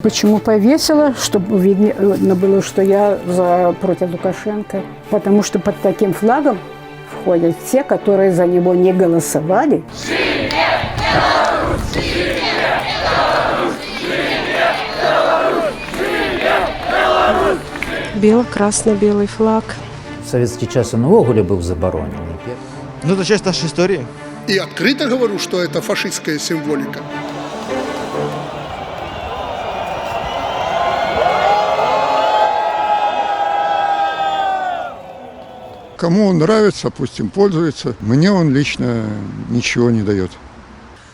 Почему повесила? Чтобы видно было, что я против Лукашенко. Потому что под таким флагом входят те, которые за него не голосовали. Бело-красно-белый флаг. В советский час он увогуле был заборонен. Ну, это часть нашей истории. И открыто говорю, что это фашистская символика. Кому он нравится, пусть им пользуется. Мне он лично ничего не дает.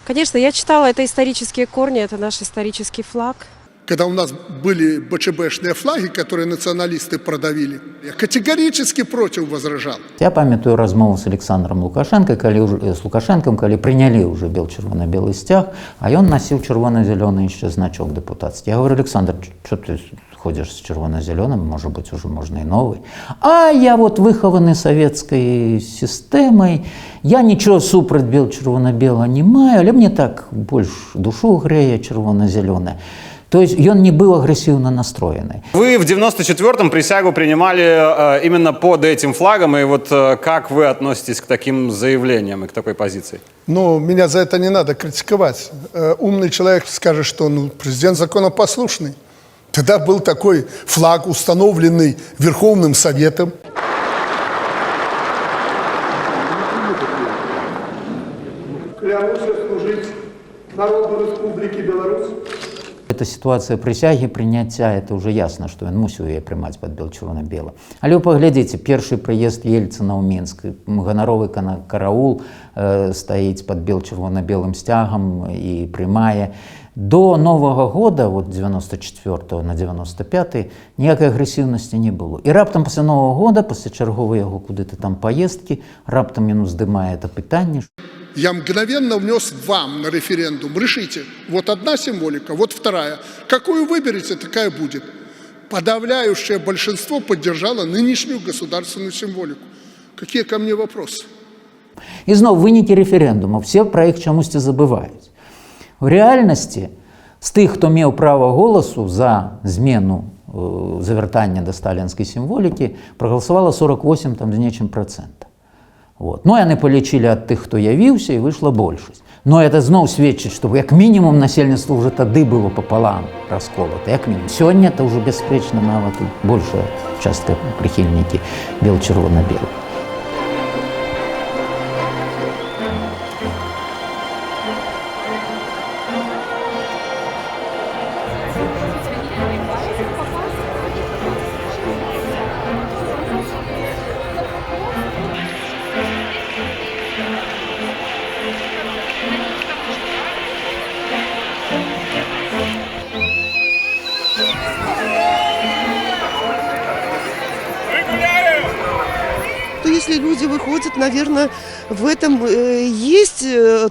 Конечно, я читала, это исторические корни, это наш исторический флаг. Когда у нас были БЧБшные флаги, которые националисты продавили, я категорически против возражал. Я памятаю размову с Александром Лукашенко, с Лукашенком, когда приняли уже червоно-белый стяг, а он носил червоно-зеленый еще значок депутатский. Я говорю: Александр, что ты ходишь с червоно-зеленым, может быть, уже можно и новый. А я вот выхованный советской системой, я ничего супрать червоно-белого не маю, але мне так больше душу греє червоно-зеленое. То есть он не был агрессивно настроенный. Вы в 94-м присягу принимали именно под этим флагом, и вот как вы относитесь к таким заявлениям и к такой позиции? Но меня за это не надо критиковать. Умный человек скажет, что президент законопослушный. Тогда был такой флаг, установленный Верховным Советом. Клянусь служить народу Республики Беларусь. Эта ситуація присяги, прийняття, это уже ясно, что он мусил ее приймати під червоно-біле. Але поглядите, перший приезд Ельцина в Минск, гоноровый караул стоит под червоно-белым стягом и приймає. До Нового года, вот 94 на 95, ніякої агресивності не було. І раптом після Нового года, після чергової його куди-то там поїздки, раптом він здимає це питання. Я мгновенно внес вам на референдум. Решите, вот одна символика, вот вторая. Какую выберете, такая будет. Подавляющее большинство поддержало нынешнюю государственную символику. Какие ко мне вопросы? І знову виніки референдуму, всі про їх чомусь забувають. В реальності з тих, хто мав право голосу за зміну завертання до сталінської символіки, проголосувало 48 там, з нечим процента. Вот. Ну, они полечили от тих, хто явився, і вийшла більшість. Но це знову свідчить, що як мінімум насельництво вже тоді було пополам розколото, як мінімум. Сьогодні це вже безпечно, навіть більша частка прихильники біло-червоно-білого. То если люди выходят, наверное, в этом есть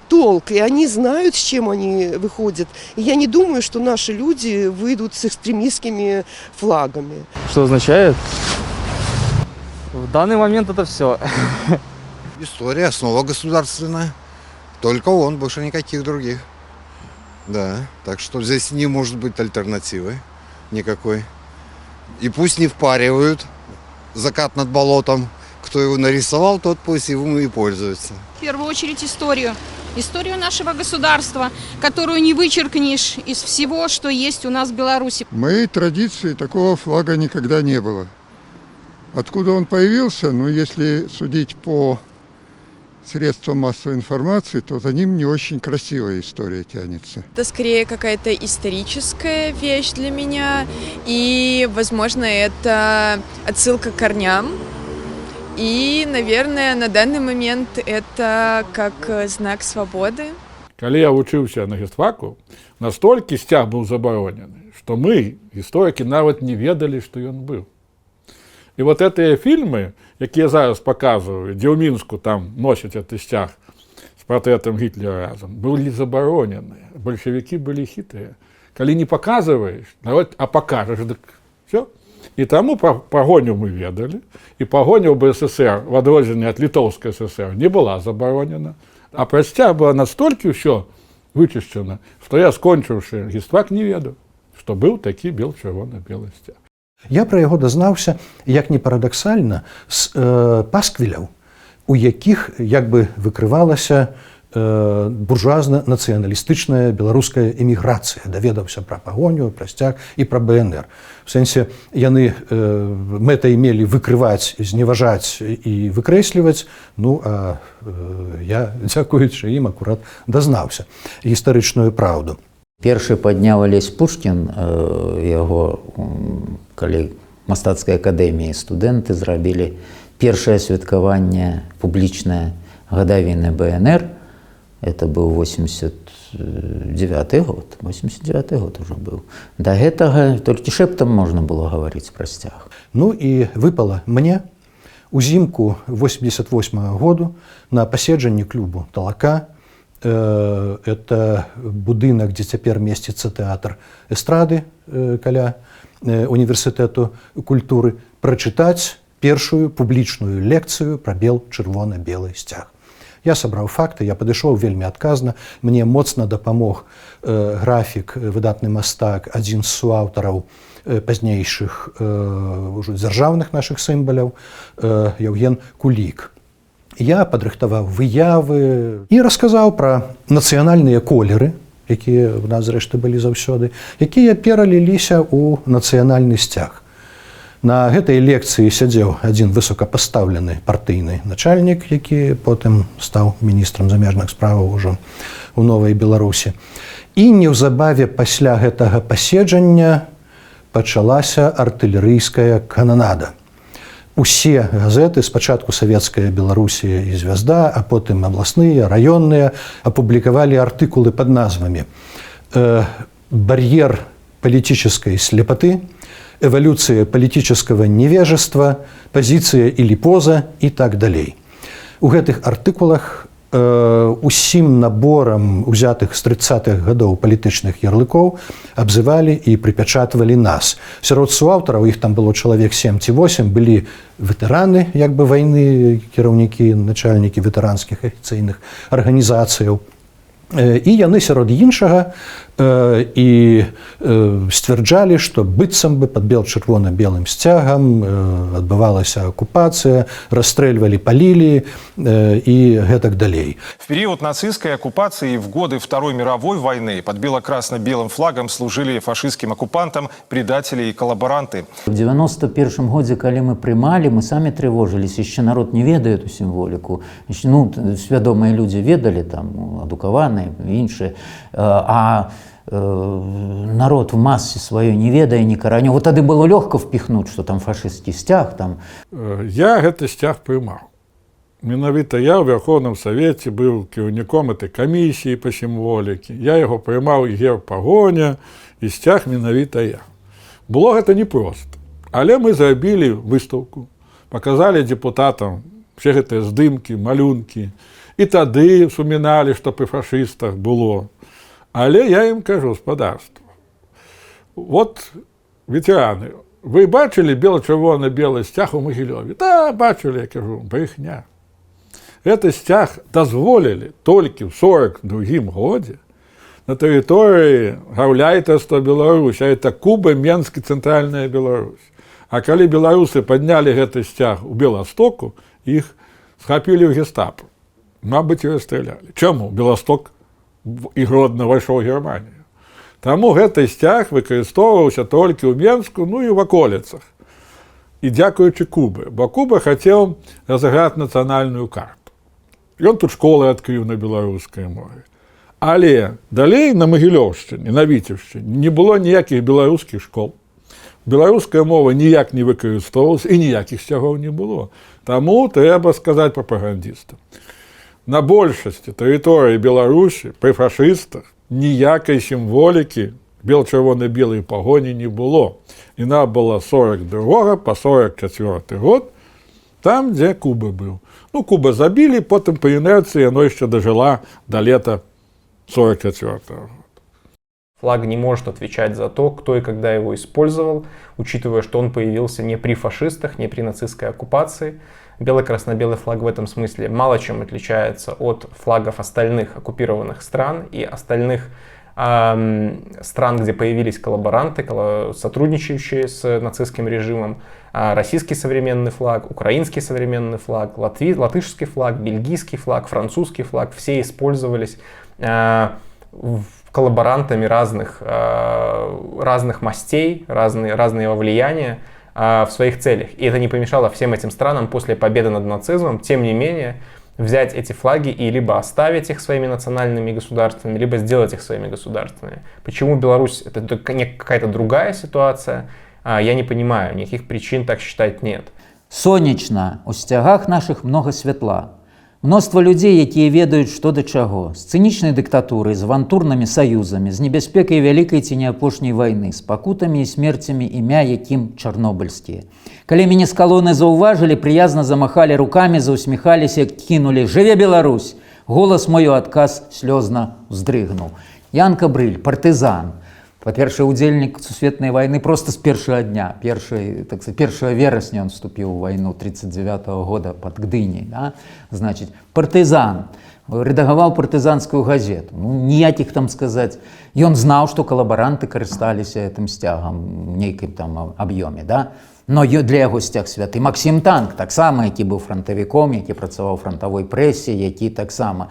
толк, и они знают, с чем они выходят. И я не думаю, что наши люди выйдут с экстремистскими флагами. Что означает? В данный момент это все. История, основа государственная. Только он, больше никаких других. Да, так что здесь не может быть альтернативы никакой. И пусть не впаривают закат над болотом. Кто его нарисовал, тот пусть им и пользуется. В первую очередь историю. Историю нашего государства, которую не вычеркнешь из всего, что есть у нас в Беларуси. В моей традиции такого флага никогда не было. Откуда он появился, ну, если судить по средствам массовой информации, то за ним не очень красивая история тянется. Это скорее какая-то историческая вещь для меня, и, возможно, это отсылка к корням. И, наверное, на данный момент это как знак свободы. Когда я учился на гістфаку, настолько стяг был заборонен, что мы, историки, навіть не ведали, что он был. И вот эти фильмы, которые я зараз показываю, где в Минску там носят этот стяг с портретом Гитлера разом, были заборонены. Большевики были хитрые. Когда не показываешь, а покажешь, так все. И тому погоню мы ведали, и погоня в БССР, в отродине от Литовской ССР, не была заборонена. А про стяг было настолько все вычищено, что я, скончивший гістфак, не ведал. што быў такі бел-чырвона-белы сцяг. Я пра яго дазнаўся, як не парадаксальна, з пасквіляў, у якіх як бы выкрывалася буржуазна-нацыяналістычная беларуская эміграцыя. Даведаўся пра пагоню, пра сцяг і пра БНР. У сэнсе, яны мэтай мелі выкрываць, зневажаць і выкрэсліваць, ну, а я, дзякуючы ім, акурат дазнаўся гістарычную праўду. Першы падняў Алесь Пушкін, яго, калі мастацкай акадэміі студэнты зрабілі першае святкаванне публічнае гадавіны БНР. Это был 89-й год. 89-й год уже был. До гэтага толькі шэптам можна было гаварыць пра сцяг. Ну і выпала мне узімку 88-го году на паседжанні клубу «Талака». Это будынак, дзе цяпер месціцца тэатр эстрады каля універсітэту культуры, прачытаць першую публічную лекцыю пра бел-чырвона-белы сцяг. Я сабраў факты, я падышоў вельмі адказна, мне моцна дапамог графік, выдатны мастак, адзін з суаўтараў пазнейшых дзяржаўных нашых сімваляў, Яўген Кулік. Я падрыхтаваў выявы і расказаў пра нацыянальныя колеры, якія ў нас зрэшты былі заўсёды, якія пераліліся ў нацыянальны сцяг. На гэтай лекцыі сядзеў адзін высокапастаўлены партыйны начальнік, які потым стаў міністрам замежных справаў ужо ў Новай Беларусі. І неўзабаве пасля гэтага паседжання пачалася артылерыйская кананада. Усе газеты, спачатку «Савецкая Беларусія» і «Звязда», а потым абласныя, раённыя, апублікавалі артыкулы пад назвамі «Барьер политической слепоты», «Эволюция политического невежества», «Позиция или поза» и так далей. У гэтых артыкулах усім наборам узятых з 30-х гадоў палітычных ярлыкоў абзывалі і прыпячатвалі нас. Сярод суаўтараў, іх там было чалавек 7 ці 8, былі ветэраны як бы вайны, кіраўнікі, начальнікі ветэранскіх афіцыйных арганізацыяў. І яны сярод іншага і сцвярджалі, што быццам бы пад бел-чырвона-белым сцягам адбывалася акупацыя, расстрэльвалі, палілі і гэтак далей. В период нацистской оккупации и в годы Второй мировой войны под бело-красно-белым флагом служили фашистским оккупантам предатели и коллаборанты. В 91 годзе, калі мы прымалі, мы самі трывожыліся, яшчэ народ не ведае эту сімволіку. Ну, свядомыя людзі ведалі, там, адукаваныя, іншыя, а народ в массе сваёй не ведае, не каранё. Вот тады было лёгка впихнуть, что там фашистский стяг. Там. Я гэты сцяг прымаў. Менавіта я ў Верховным Савеце быў кіраўніком этой камісіі па сімволікі. Я яго прымаў і герб пагоня, і сцяг менавіта я. Было гэта непрост. Але мы зрабілі выстаўку, паказалі дэпутатам все гэтыя здымкі, малюнкі. І тады вспоміналі, што пры фашыстах было. Але я ім кажу, спадарства, вот ветэраны, вы бачылі бела-чырвона-белы сцяг у Магілёве? Да, бачылі, я кажу, брехня. Гэты сцяг дазволілі толькі ў 42-м годзе на тэрыторыі гаўляйтарства Беларусь, а это Куба, Менск і Цэнтральная Беларусь. А калі беларусы паднялі гэты сцяг у Беластоку, іх схапілі ў гестапо. Мабыць, і расстралялі. Чаму? Беласток і Гродно вайшоў у Германію. Таму гэты сцяг выкарыстоўваўся толькі ў Менску, ну і ў ваколіцах. І дзякуючы Кубы. Бо Куба хацеў разыграць нацыянальную карту. Ён тут школы адкрыў на беларускай мове. Але далей на Магілёўшчыне, на Віцебшчыне не было ніякіх беларускіх школ. Беларуская мова ніяк не выкарыстоўвалася і ніякіх сцягоў не было. Таму трэба сказаць прапагандыстам. На большасці тэрыторыі Беларусі пры фашыстах ніякай сімволікі бел-чырвона-белай пагоні не было. Яна была 42 па 44 год, там, дзе Куба быў. Ну, Куба забілі, потым па інерцыі яно яшчэ дажыла до лета 44 года. Флаг не может отвечать за то, кто и когда его использовал, учитывая, что он появился не при фашистах, не при нацистской оккупации. Бело-красно-белый флаг в этом смысле мало чем отличается от флагов остальных оккупированных стран и остальных стран, где появились коллаборанты, сотрудничающие с нацистским режимом. Российский современный флаг, украинский современный флаг, латышский флаг, бельгийский флаг, французский флаг. Все использовались коллаборантами разных мастей, разные влияния в своих целях. И это не помешало всем этим странам после победы над нацизмом, тем не менее, взять эти флаги и либо оставить их своими национальными государствами, либо сделать их своими государственными. Почему Беларусь — это какая-то другая ситуация, я не понимаю, никаких причин так считать нет. Сонечна, у сцягах наших много святла. Мноства людзей, якія ведаюць, што да чаго. З цынічнай дыктатурай, з авантурнымі саюзамі, з небяспекай вялікай ці не апошняй вайны, з пакутамі і смерцямі, імя якім чарнобыльскія. Калі мяне з калоны заўважылі, прыязна замахалі рукамі, заўсміхаліся, кінулі: «Жыве Беларусь!» Голас мой у адказ слёзна ўздрыгнуў. Янка Брыль, партызан. Па-першае, удзельнік сусветнай вайны просто з першага дня. 1 верасня он вступіў у вайну 1939 года пад Гдыняй. Да? Значит, партызан. Рэдагаваў партызанскую газету. Ну, ніякіх там сказаць. Ён знаў, што калабаранты карысталіся гэтым сцягам у нейкім там аб'ёме. Да? Но для яго сцяг святы. Максім Танк, таксама, які быў франтавіком, які працаваў у франтавой прэсе, які таксама.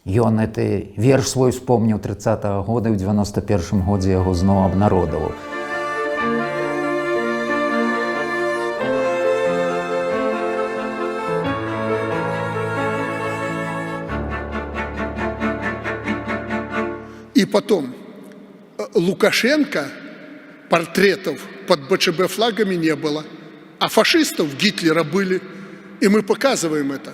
Ён гэты верш свой успомніў 30-го года, і ў 91-м годзе яго зноў абнародаваў. И потом, Лукашенко портретов под БЧБ флагами не было, а фашистов Гитлера были, и мы показываем это.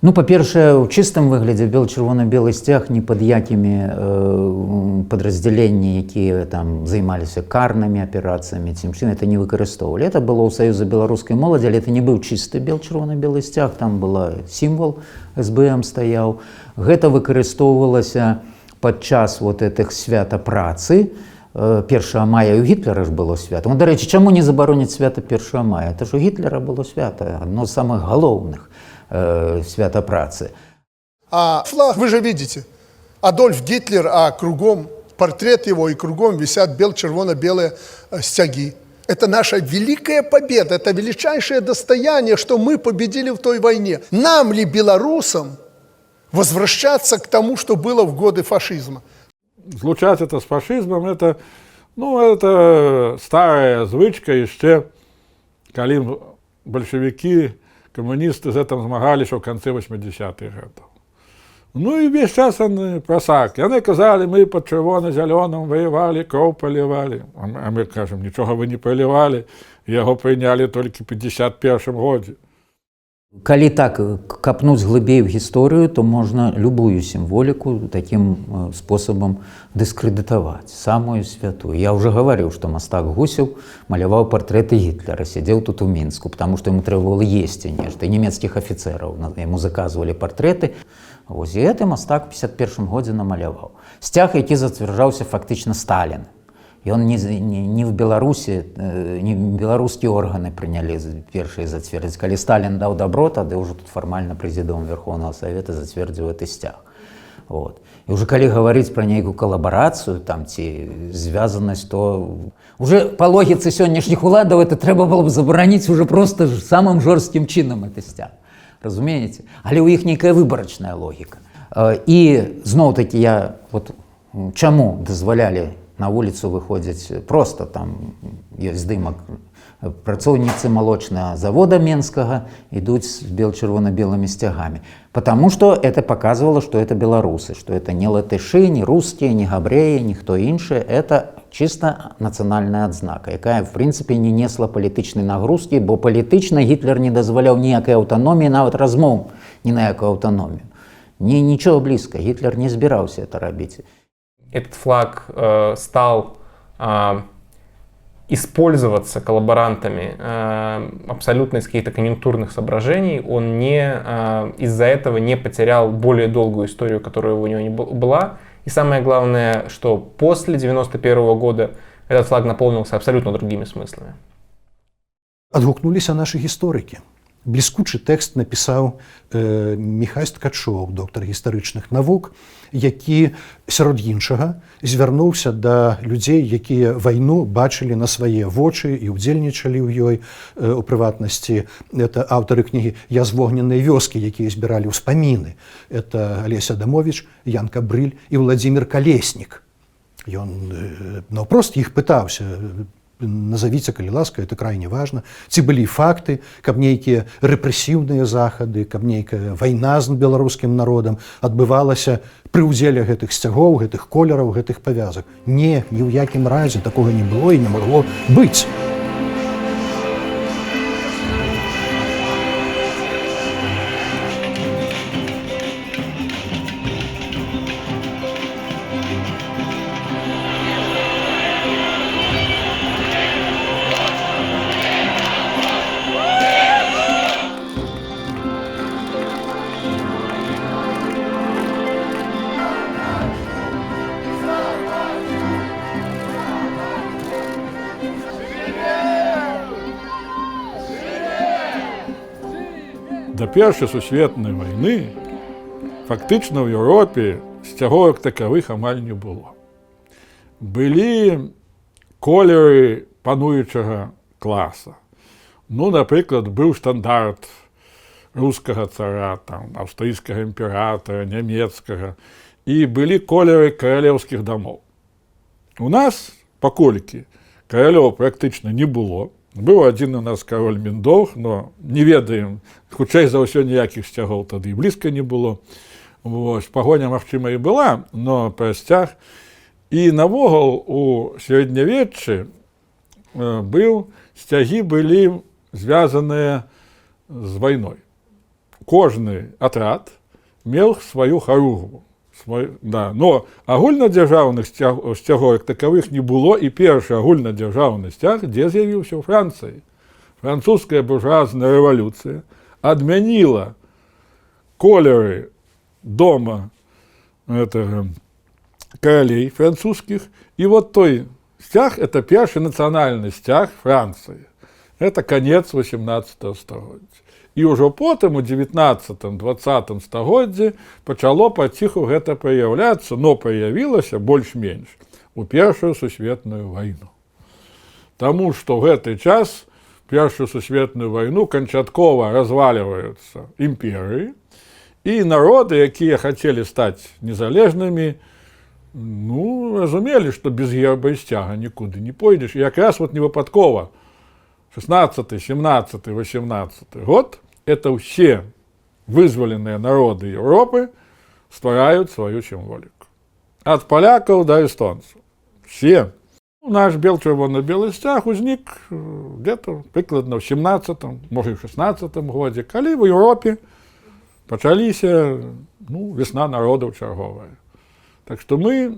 Ну, па-першае, у чыстым выглядзе чырвона-белы сцяг ні пад якімі падраздзяленні, якія там займаліся карнымі аперацыямі, ці чым, это не выкарыстоўвалі. Это было ў Саюза беларускай моладзі, але это не быў чысты чырвона-белы сцяг, там была сімвал, СБМ стаяў. Гэта выкарыстоўвалася падчас вот этих свята працы. 1 мая у Гітлера ж было свята. Ну, дарэчы, чаму не забароніць свята 1 мая? Это ж у Гітлера было свята, одно з самых галоўных свята працы. А флаг, вы же видите, Адольф Гитлер, а кругом портрет его, и кругом висят червоно-белые стяги. Это наша великая победа, это величайшее достояние, что мы победили в той войне. Нам ли, белорусам, возвращаться к тому, что было в годы фашизма? Злучаць это с фашизмом, это старая звычка яшчэ, калі большевики, коммунисты з гэтым змагаліся ў канцы 80-х гадоў. Ну і весь час яны прасак. Яны казалі, мы пад чырвона-зялёным ваявалі, кроў палівалі. А мы кажам, нічога вы не палівалі, яго прынялі толькі ў 51-м годзе. Калі так капнуць глыбей в гісторыю, то можна любую сімволіку такім спосабам дыскрэдытаваць, самую святую. Я уже говорил, что мастак Гусев маляваў партрэты Гітлера, сидел тут у Мінску, потому что ему трэба было есці нешта, і нямецкіх афіцэраў ему заказывали партрэты. Вось, і гэты мастак у 51-м годзе намаляваў. Сцяг, які зацвярджаўся фактычна Сталін. И он не в Беларуси, не белорусские органы приняли первые зацвердить. Когда Сталин дал добро, тогда уже тут формально президиум Верховного Совета затвердил этот стяг. Вот. И уже когда говорить про некую коллаборацию, там, связанность, то уже по логике сегодняшних уладов это треба было бы заборонить уже просто самым жорстким чином этот стяг. Разумеете? Але у них некая выборочная логика. И зноў-таки я вот чему дозволяли на вуліцу выходзяць просто, там ёсць здымак, працоўніцы малочнага завода Менскага ідуць з чырвона-белымі сцягамі. Потому что это показывало, что это белорусы, что это не латыши, не русские, не габреи, никто інший. Это чисто национальная адзнака, якая в принципе не несла палітычнай нагрузкі, бо палітычна Гітлер не дазваляў ніякай аўтаноміі, нават размоў ні на якую аўтаномію. Нічого блізка, Гітлер не збіраўся это рабіць. Этот флаг стал использоваться коллаборантами абсолютно из каких-то конъюнктурных соображений. Он из-за этого не потерял более долгую историю, которая у него не была. И самое главное, что после 1991 года этот флаг наполнился абсолютно другими смыслами. Адгукнуліся наши гісторыкі. Бліскучы тэкст напісаў Міхась Ткачоў, доктар гістарычных навук, які, сярод іншага, звярнуўся да людзей, якія вайну бачылі на свае вочы і ўдзельнічалі ў ёй, у прыватнасці. Это аўтары кнігі «Я з вогненнай вёскі», якія збіралі ўспаміны. Это Алесь Адамовіч, Ян Кабрыль і Владзімір Калеснік. Ён наўпрост іх пытаўся: назовіце, калі ласка, это крайне важна, ці былі факты, каб нейкія рэпрэсіўныя захады, каб нейкая вайна з беларускім народам адбывалася пры ўдзеле гэтых сцягоў, гэтых колераў, гэтых павязак. Не, ні ў якім разе такога не было і не магло быць. До Першай сусветнай вайны фактычна ў Еўропе сцяговак такавых амаль не было. Былі колеры пануючага класа. Ну, напрыклад, быў штандарт рускага цара, там, аўстрыйскага імператара, нямецкага, і былі колеры каралеўскіх дамоў. У нас, паколькі каралёў практычна не было, быў адзін у нас кароль Міндоўг, но не ведаем, хутчэй за ўсё ніякіх сцягоў тады і блізка не было. Вось, пагоня, магчыма, і была, но пра сцяг. І навогул у сярэднявеччы сцягі былі звязаныя з вайной. Кожны атрад меў сваю харугву. Но агульнадзяржаўных сцягоў як такавых не было, і першы агульнадзяржаўны сцяг дзе з'явіўся ў Францыі. Французская буржуазная рэвалюцыя адмяніла колеры дома каралей французскіх, і вот той сцяг — это першы нацыянальны сцяг Францыі. Это канец 18 стагоддзя. І ўжо потым у 19-20 стагоддзі пачало паціху гэта праяўляцца, но праявілася больш-менш у Першую сусветную вайну. Таму што ў гэты час Першую сусветную вайну канчаткова разваліваюцца імперыі, і народы, якія хацелі стаць незалежнымі, разумелі, што без герба і сцяга нікуды не пойдзеш. І якраз невыпадкова 16, 17, 18 год это все вызволенные народы Европы ствараюць сваю сімволіку. Ад палякаў да эстонцаў. Все. Наш чырвона-белы сцяг узнік где-то прыкладна ў 17, можа і ў 16 годзе, калі в Европе пачаліся весна народаў чарговая. Так што мы,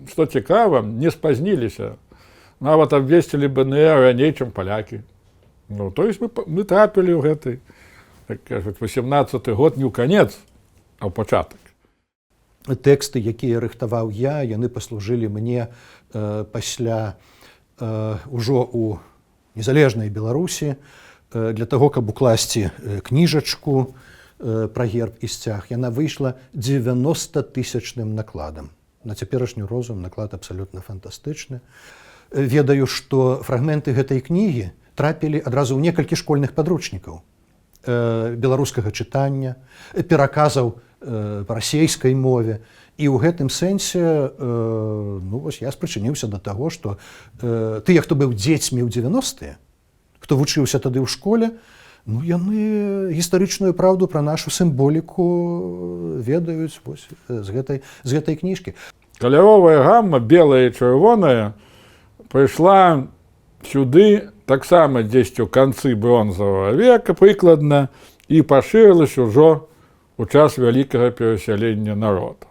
што цікава, не спазніліся. Нават абвесцілі БНР раней, чым палякі. То есть мы трапілі ў гэты, так кажуць, 18 год не ў канец, а ў пачатак. Тэксты, якія рыхтаваў я, яны паслужылі мне пасля ўжо ў незалежнай Беларусі для таго, каб укласці кніжачку пра герб і сцяг. Яна выйшла 90-тысячным накладам. На цяперашнюю розум наклад абсалютна фантастычны. Ведаю, што фрагменты гэтай кнігі трапілі адразу ў некалькі школьных падручнікаў беларускага чытання, пераказаў па расейскай мове. І ў гэтым сэнсе я спрычыніўся да таго, што тыя, хто быў дзецьмі ў 90-е, хто вучыўся тады ў школе, яны гістарычную праўду пра нашу сімволіку ведаюць з гэтай кніжкі. Каляровая гамма, белая і чырвоная, прыйшла сюды таксама дзесьці ў канцы бронзавага века прыкладна і пашырылася ўжо у час вялікага перасялення народу.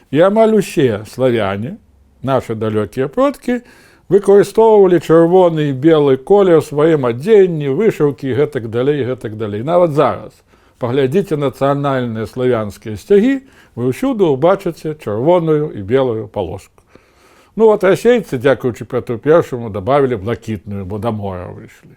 І амаль усе славяне, нашы далёкія продкі, выкарыстоўвалі чырвоны і белы колер у сваім адзенні, вышыўкі і гэтак далей, гэтак далей. Нават зараз паглядзіце нацыянальныя славянскія сцягі, вы ўсюды ўбачыце чырвоную і белую палоску. Расейцы, дзякуючы Петру Першаму, дабавілі блакітную, бо да мора выйшлі.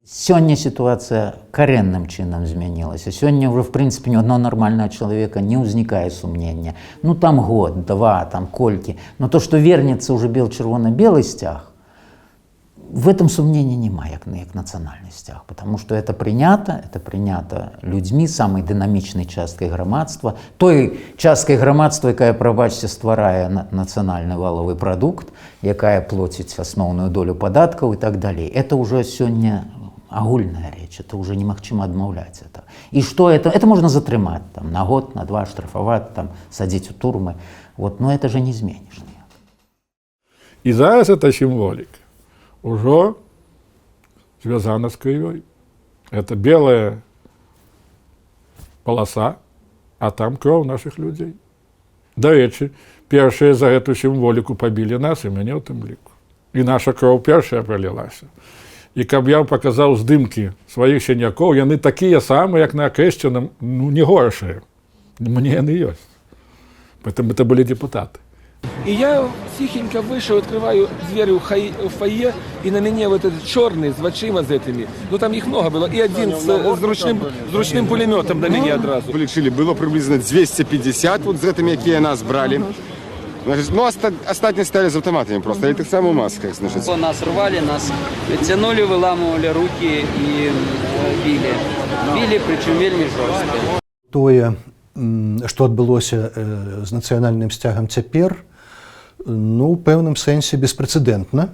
Сёння ситуация коренным чином змянілася. Сёння уже, в принципе, ни одного нормального человека не ўзнікае сумнення. Ну, там год, два, там колькі. Но то, что вернется уже червоно-белый стяг, в этом сумнения нема, як национальный стяг. Потому что это принято людьми, самой динамичной часткой громадства, той часткой громадства, якая, пробачьте, стварае национальный валовый продукт, якая платіць основную долю податков и так далее. Это уже сёння агульная речь, это уже немагчыма адмаўляць это. И что это? Это можно затрымаць там, на год, на два, штрафовать, там, садить у турмы. Вот, но это же не изменишь. И зараз эта символика уже связана с кривой. Это белая полоса, а там кровь наших людей. До речі, першие за эту символику побили нас, и мяне ў тым ліку. И наша кровь першая пролилася. І каб я показаў здымкі сваіх сінякоў, яны такія самыя, як на Акрэсціным, ну, не горшыя. Мне яны ёсць. Поэтому это были депутаты. И я тихенько вышел, открываю двери в фойе, и на меня вот этот черный с очима с этими, ну там их много было, и один с ручным пулеметом на меня одразу. Полечили, было приблизно 250 вот с этими, какие нас брали. Значит, ну, остатние стояли с автоматами просто, и так само в масках, значит. Нас рвали, нас тянули, выламывали руки и били. Били, причем вельми жорстко. Тое, што адбылося з нацыянальным сцягам цяпер, ну, у пэўным сэнсе беспрэцэдэнтна.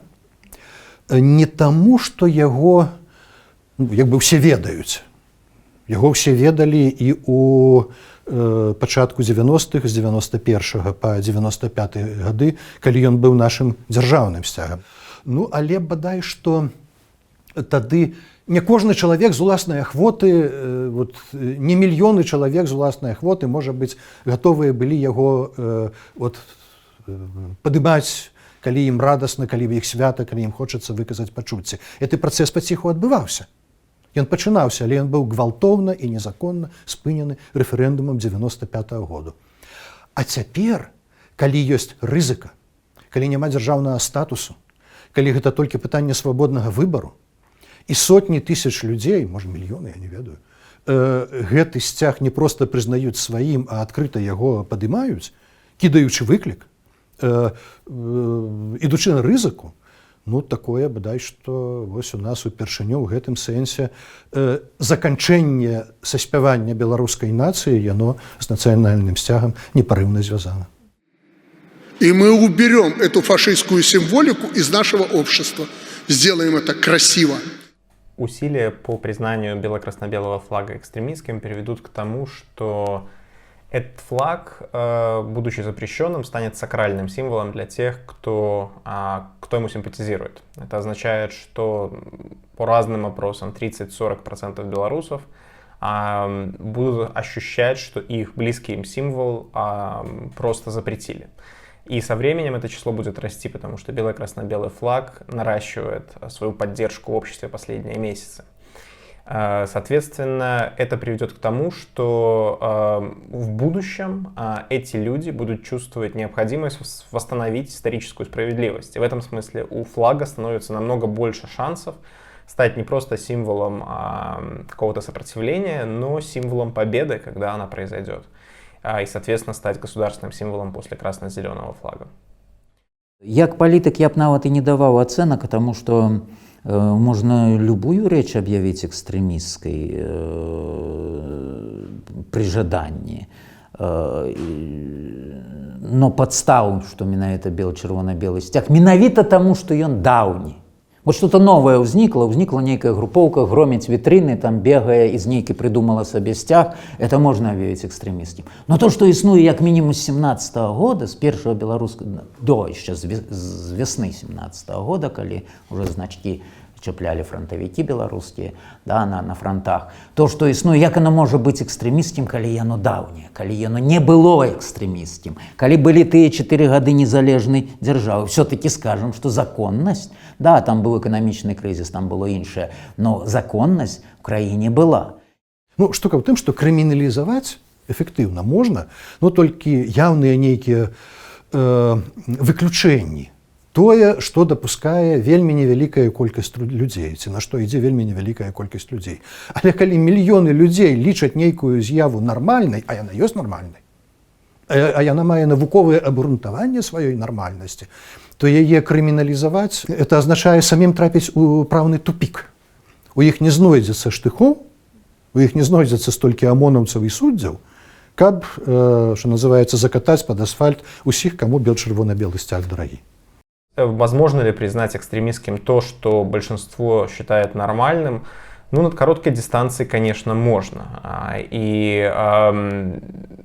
Не таму, што яго, ну, як бы ўсе ведаюць. Яго ўсе ведалі і у пачатку 90-х, з 91 па 95 гады, калі ён быў нашым дзяржаўным сцягам. Ну, але бадай, што тады не кожны чалавек з уласнай ахвоты, вот, не мільёны чалавек з уласнай ахвоты, можа быць, гатовыя былі яго вот, падымаць, калі ім радасна, калі іх свята, калі ім хочацца выказаць пачуцці. Гэты працэс паціху адбываўся. Ён пачынаўся, але ён быў гвалтоўна і незаконна спынены рэферэндумам 95-го году. А цяпер, калі ёсць рызыка, калі няма дзяржаўнага статусу, калі гэта толькі пытанне свабоднага выбару, і сотні тысяч людзей, можа мільёны, я не ведаю, гэты сцяг не проста прызнаюць сваім, а адкрыта яго падымаюць, кідаючы выклік, ідучы на рызыку, ну, такое, бадай, што вось у нас упершыню ў гэтым сэнсе заканчэнне саспявання беларускай нацыі, яно з нацыянальным сцягам непарыўна звязана. И мы уберем эту фашистскую символику из нашего общества. Сделаем это красиво. Усилия по признанию бело-красно-белого флага экстремистским приведут к тому, что этот флаг, будучи запрещенным, станет сакральным символом для тех, кто ему симпатизирует. Это означает, что по разным опросам 30-40% белорусов будут ощущать, что их близкий им символ просто запретили. И со временем это число будет расти, потому что бело-красно-белый флаг наращивает свою поддержку в обществе последние месяцы. Соответственно, это приведет к тому, что в будущем эти люди будут чувствовать необходимость восстановить историческую справедливость. И в этом смысле у флага становится намного больше шансов стать не просто символом какого-то сопротивления, но символом победы, когда она произойдет. И, соответственно, стать государственным символом после красно-зеленого флага. Як палітык я б нават і не даваў ацэнак, тому што можно любую речь объявить экстремистской при жаданні, но подстаў, што менавіта бело-чырвона-белы сцяг, менавіта таму, што ён даўні. Вот что-то новое ўзнікла нейкая групоўка, громіць вітрыны, там бегае і з нейкі придумала сабе сцяг, это можно объявить экстремистским. Но то, что існуе як мінімум з 17-го года, з першого беларускага, з весны 17-го года, калі уже значкі чапляли фронтовики белорусские, да, на фронтах, то, что існуе, як оно может быть экстремистским, калі яно даўняе, калі яно не было экстремистским, калі былі тыя 4 гады незалежнай дзяржавы. Все-таки скажем, что законность, да, там был экономичный кризис, там было іншае, но законность в краіне была. Ну, штука ў тым, што крыміналізаваць эфектыўна можна, но толькі яўныя нейкія выключэнні тое, што дапускае вельмі невялікая колькасць людзей, ці на што ідзе вельмі невялікая колькасць людзей. Але калі мільёны людзей лічаць нейкую з'яву нармальнай, а яна ёсць нармальнай, а яна мае навуковае абгрунтаванне сваёй нармальнасці, то яе крыміналізаваць, это азначае самім трапіць у праўны тупік. У іх не знойдзецца штыхоў, у іх не знойдзецца столькі амонаўцаў і суддзяў, каб, што называецца, закатаць пад асфальт усіх, каму бел-чырвона-белы сцяг дарагі. Возможно ли признать экстремистским то, что большинство считает нормальным? Ну, над короткой дистанцией, конечно, можно. И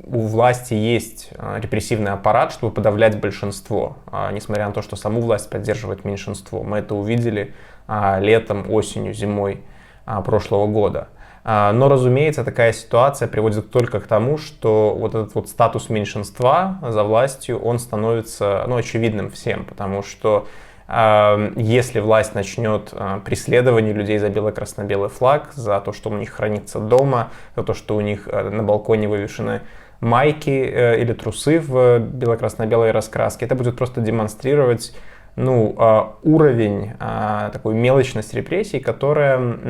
у власти есть репрессивный аппарат, чтобы подавлять большинство, несмотря на то, что саму власть поддерживает меньшинство. Мы это увидели летом, осенью, зимой прошлого года. Но, разумеется, такая ситуация приводит только к тому, что вот этот вот статус меньшинства за властью, он становится, ну, очевидным всем, потому что если власть начнет преследование людей за бело-красно-белый флаг, за то, что у них хранится дома, за то, что у них на балконе вывешены майки или трусы в бело-красно-белой раскраске, это будет просто демонстрировать, ну, уровень, такую мелочность репрессий, которую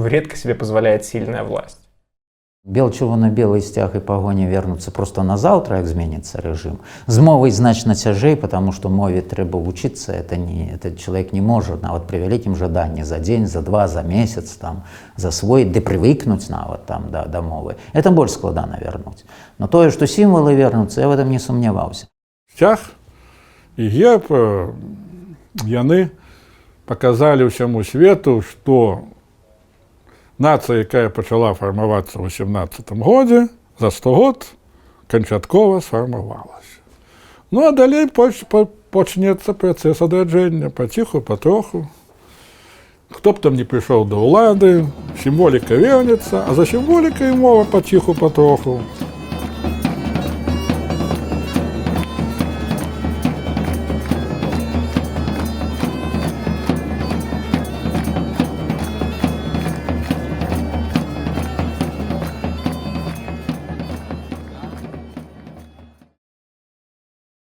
редко себе позволяет сильная власть. Бел-чырвона-белый сцяг і пагоня вернуцца просто на заўтра, як зменіцца рэжым. З мовай значна цяжэй, потому што мове трэба вучыцца, это чалавек не можа, нават пры вялікім жаданні за дзень, за два, за месяц, там, за свой, ды прывыкнуць нават там, да мовы. Это больш складана вярнуць. Но тое, што сімвалы вернуцца, я в этом не сумняваўся. Сцяг і герб, яны паказалі ўсяму свету, што нацыя, якая пачала фармавацца ў 18 годзе, за 100 год канчаткова сфармавалася. Ну, а далей пачнецца працэс адраджэння, паціху, патроху. Хто б там не прыйшоў да ўлады, сімволіка вернецца, а за сімволікай мова паціху, патроху